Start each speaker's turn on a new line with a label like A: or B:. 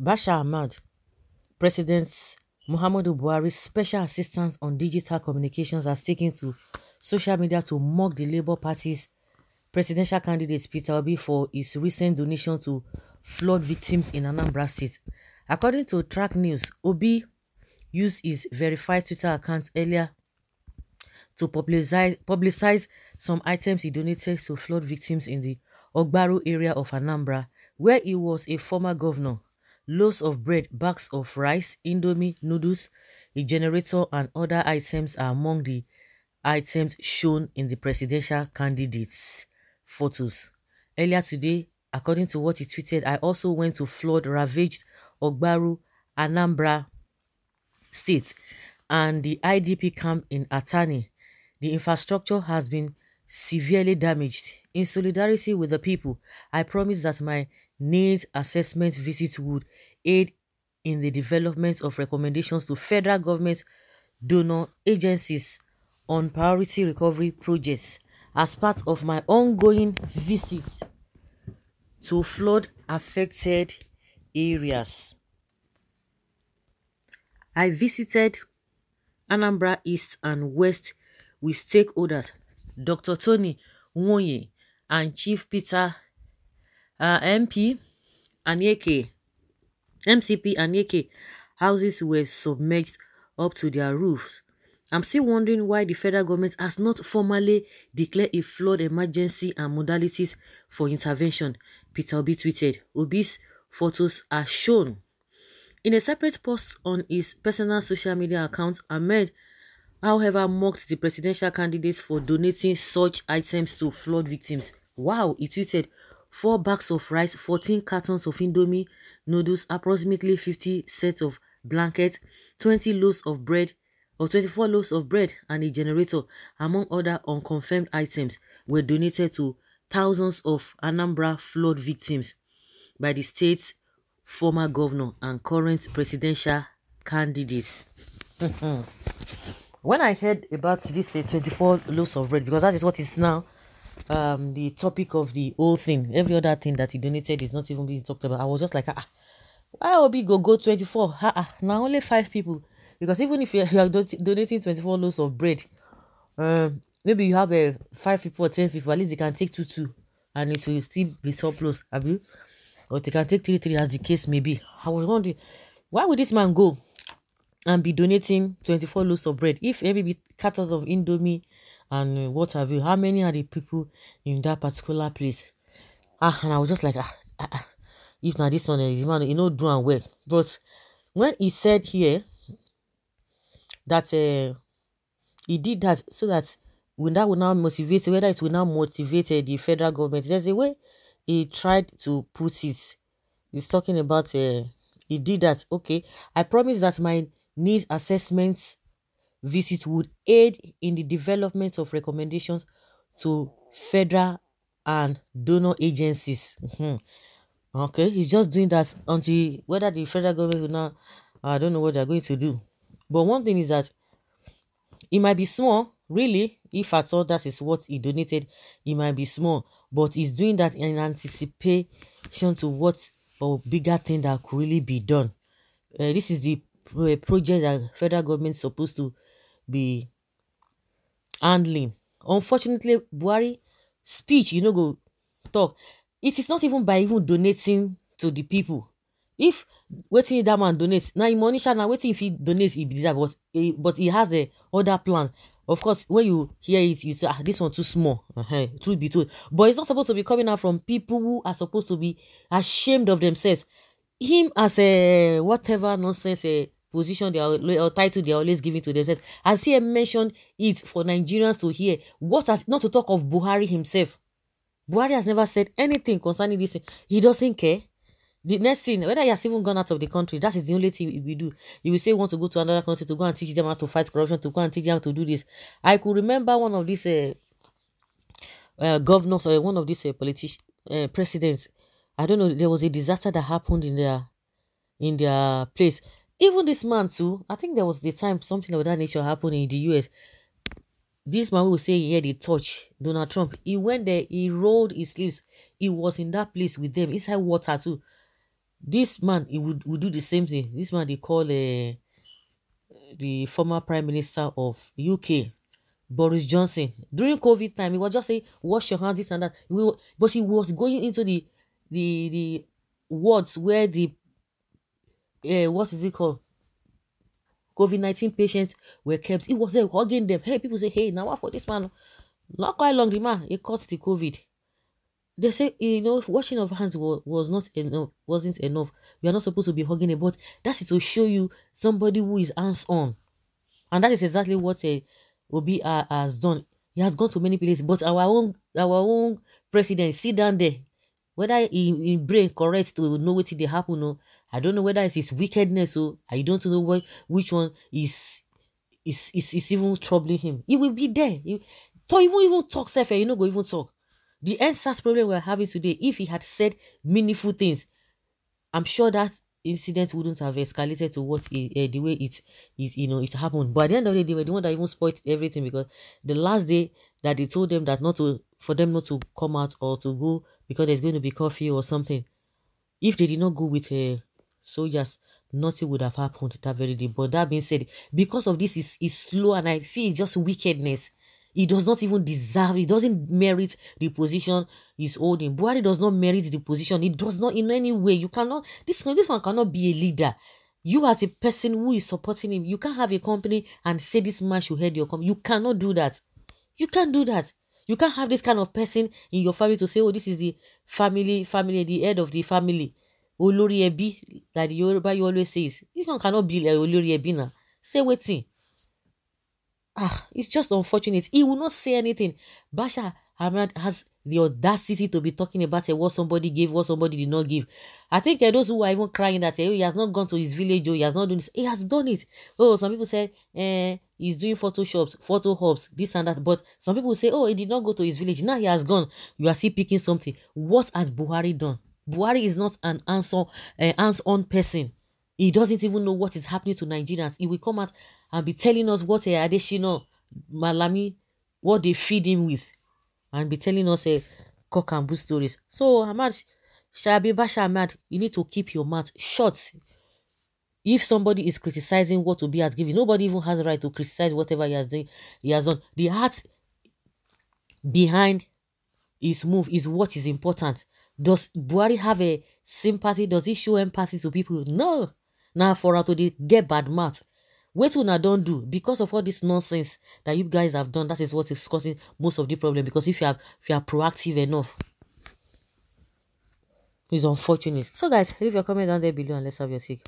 A: Bashar Ahmad, President Muhammadu Buhari's special assistant on digital communications, has taken to social media to mock the Labour Party's presidential candidate Peter Obi for his recent donation to flood victims in Anambra State. According to Track News, Obi used his verified Twitter account earlier to publicize some items he donated to flood victims in the Ogbaru area of Anambra, where he was a former governor. Loaves of bread, bags of rice, indomie, noodles, a generator and other items are among the items shown in the presidential candidates' photos. Earlier today, according to what he tweeted, I also went to flood-ravaged Ogbaru, Anambra State and the IDP camp in Atani. The infrastructure has been severely damaged. In solidarity with the people, I promise that my needs assessment visit would aid in the development of recommendations to federal government donor agencies on priority recovery projects as part of my ongoing visit to flood-affected areas. I visited Anambra East and West with stakeholders, Dr. Tony Nwoye and Chief Peter MCP Anyeke. Houses were submerged up to their roofs. I'm still wondering why the federal government has not formally declared a flood emergency and modalities for intervention, Peter Obi tweeted. Obi's photos are shown. In a separate post on his personal social media account, Ahmed, however, mocked the presidential candidates for donating such items to flood victims. Wow, he tweeted, 4 bags of rice, 14 cartons of indomie noodles, approximately 50 sets of blankets, 20 loaves of bread, or 24 loaves of bread and a generator, among other unconfirmed items, were donated to thousands of Anambra flood victims by the state's former governor and current presidential candidate. When I heard about this 24 loaves of bread, because that is what is now the topic of the whole thing, every other thing that he donated is not even being talked about, I was just like, why Obi go 24? Now only 5 people. Because even if you are donating 24 loaves of bread, maybe you have 5 people or 10 people, at least they can take 2 and it will still be surplus, or they can take 3 as the case may be. I was wondering, why would this man go and be donating 24 loaves of bread if maybe cartons of indomie and what have you? How many are the people in that particular place? And I was just like, if not this one, man, do and well. But when he said here that he did that so that that will now motivate, whether it will now motivate the federal government, there's a way he tried to put it. He's talking about he did that. Okay, I promise that my needs assessments visit would aid in the development of recommendations to federal and donor agencies. Okay, he's just doing that until whether the federal government will now, I don't know what they're going to do. But one thing is that it might be small, really, if at all that is what he donated, it might be small, but he's doing that in anticipation to what or bigger thing that could really be done. This is the project that federal government is supposed to be handling. Unfortunately, Buhari speech, go talk. It is not even by even donating to the people. If waiting that man donates, now money shall now waiting if he donates, he be but he has a other plan. Of course, when you hear it, you say, this one too small. Truth be told. But it's not supposed to be coming out from people who are supposed to be ashamed of themselves. Him as a whatever nonsense position they are, or title they are always giving to themselves. As he mentioned it for Nigerians to hear, not to talk of Buhari himself. Buhari has never said anything concerning this. He doesn't care. The next thing, whether he has even gone out of the country, that is the only thing we do. He will say he wants to go to another country to go and teach them how to fight corruption, to go and teach them how to do this. I could remember one of these governors or one of these presidents. I don't know, there was a disaster that happened in their place. Even this man too, I think there was the time something of that nature happened in the US. This man will say he had a touch Donald Trump. He went there, he rolled his sleeves. He was in that place with them, inside water too. This man, he would do the same thing. This man they call the former prime minister of UK, Boris Johnson. During COVID time, he was just saying, wash your hands, this and that. But he was going into the wards where the what is it called? COVID-19 patients were kept. He was there hugging them. Hey, people say, hey, now what for this man? Not quite long, the man, he caught the COVID. They say, washing of hands was not enough, wasn't enough. You are not supposed to be hugging him, but that is to show you somebody who is hands-on. And that is exactly what Obi has done. He has gone to many places, but our own president sit down there. Whether in brain correct to know what they happen, no, I don't know whether it's his wickedness, or I don't know which one is even troubling him. He will be there. To even talk, self, you know, go even talk. The NSAS problem we're having today, if he had said meaningful things, I'm sure that incident wouldn't have escalated to what the way it happened. But at the end of the day, they were the one that even spoiled everything, because the last day that they told them that for them not to come out or to go because there's going to be curfew or something, if they did not go with soldiers, nothing would have happened that very day. But that being said, because of this is slow, and I feel it's just wickedness. He does not even deserve, he doesn't merit the position he's holding. Buhari does not merit the position. He does not in any way. You cannot, this one cannot be a leader. You as a person who is supporting him, you can't have a company and say this man should head your company. You cannot do that. You can't do that. You can't have this kind of person in your family to say, oh, this is the family, the head of the family. Olori Ebi, like the Yoruba you always says. You cannot be like Olori Ebi now. Say waiting. It's just unfortunate. He will not say anything. Bashar Ahmad has the audacity to be talking about what somebody gave, what somebody did not give. I think those who are even crying that he has not gone to his village, or he has not done this. He has done it. Oh, some people say he's doing photo hubs, this and that. But some people say, oh, he did not go to his village. Now he has gone. You are still picking something. What has Buhari done? Buhari is not an hands-on person. He doesn't even know what is happening to Nigerians. He will come out and be telling us what Adesina, Malami, what they feed him with, and be telling us cock and bull stories. So Ahmad, Shabi Basha Ahmad, you need to keep your mouth shut. If somebody is criticizing what Obi has given, nobody even has the right to criticize whatever he has done. The heart behind his move is what is important. Does Buhari have a sympathy? Does he show empathy to people? No. Now for her to get bad mouth. Wait till now don't do, because of all this nonsense that you guys have done. That is what is causing most of the problem. Because if you are proactive enough, it's unfortunate. So guys, leave your comment down there below and let's have your take.